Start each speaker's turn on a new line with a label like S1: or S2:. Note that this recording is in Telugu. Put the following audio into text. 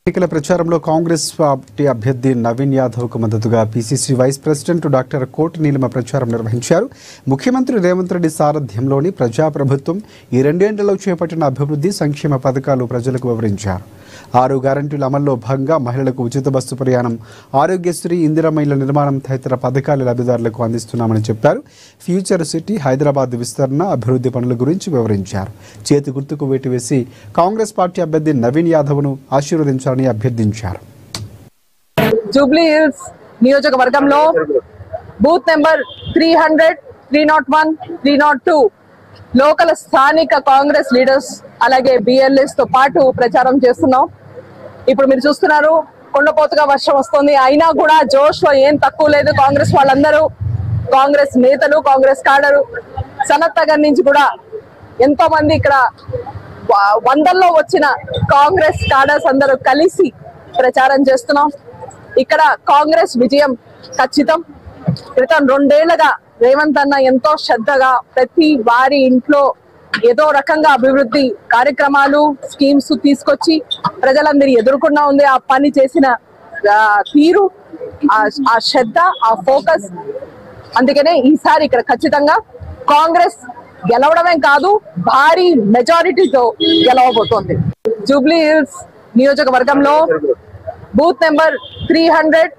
S1: ఎన్నికల ప్రచారంలో కాంగ్రెస్ పార్టీ అభ్యర్థి నవీన్ యాదవ్కు మద్దతుగా పీసీసీ వైస్ ప్రెసిడెంట్ డాక్టర్ కోటి నీలిమ ప్రచారం నిర్వహించారు. ముఖ్యమంత్రి రేవంత్ రెడ్డి సారథ్యంలోని ప్రజాప్రభుత్వం ఈ రెండేళ్లలో చేపట్టిన అభివృద్ధి సంక్షేమ పథకాలు ప్రజలకు వివరించారు. 6 గ్యారంటీల అమల్లో భాగంగా మహిళలకు ఉచిత బస్సు ప్రయాణం, ఆరోగ్యశ్రీ, ఇందిరమ్మ ఇళ్ల నిర్మాణం తదితర పథకాలు లబ్ధిదారులకు అందిస్తున్నామని చెప్పారు. ఫ్యూచర్ సిటీ, హైదరాబాద్ విస్తరణ, అభివృద్ధి పనుల గురించి వివరించారు. చేతి గుర్తుకు వేటు వేసి కాంగ్రెస్ పార్టీ అభ్యర్థి నవీన్ యాదవ్ను ఆశీర్వదించాలని అభ్యర్థించారు.
S2: జూబ్లీ హిల్స్ నియోజకవర్గంలో బూత్ నెంబర్ 300, 301, 302 లోకల్ స్థానిక కాంగ్రెస్ లీడర్స్ అలాగే బిఎల్ఎస్ తో పాటు ప్రచారం చేస్తున్నాం. ఇప్పుడు మీరు చూస్తున్నారు, కొండపోతగా వర్షం వస్తుంది, అయినా కూడా జోష్ లో ఏం తక్కువ లేదు. కాంగ్రెస్ వాళ్ళందరూ, కాంగ్రెస్ నేతలు, కాంగ్రెస్ కాడరు, సనత్ నగర్ నుంచి కూడా ఎంతో మంది ఇక్కడ వందల్లో వచ్చిన కాంగ్రెస్ కాడర్స్ అందరూ కలిసి ప్రచారం చేస్తున్నాం. ఇక్కడ కాంగ్రెస్ విజయం ఖచ్చితం. క్రితం 2 ఏళ్లుగా రేవంత్ అన్న ఎంతో శ్రద్ధగా ప్రతి వారి ఇంట్లో ఏదో రకంగా అభివృద్ధి కార్యక్రమాలు, స్కీమ్స్ తీసుకొచ్చి ప్రజలందరూ ఎదుర్కొన్నా ఉంది. ఆ పని చేసిన తీరు, ఆ శ్రద్ధ, ఆ ఫోకస్, అందుకనే ఈసారి ఇక్కడ ఖచ్చితంగా కాంగ్రెస్ గెలవడమే కాదు, భారీ మెజారిటీతో గెలవబోతోంది. జూబ్లీ హిల్స్ నియోజకవర్గంలో బూత్ నెంబర్ 300,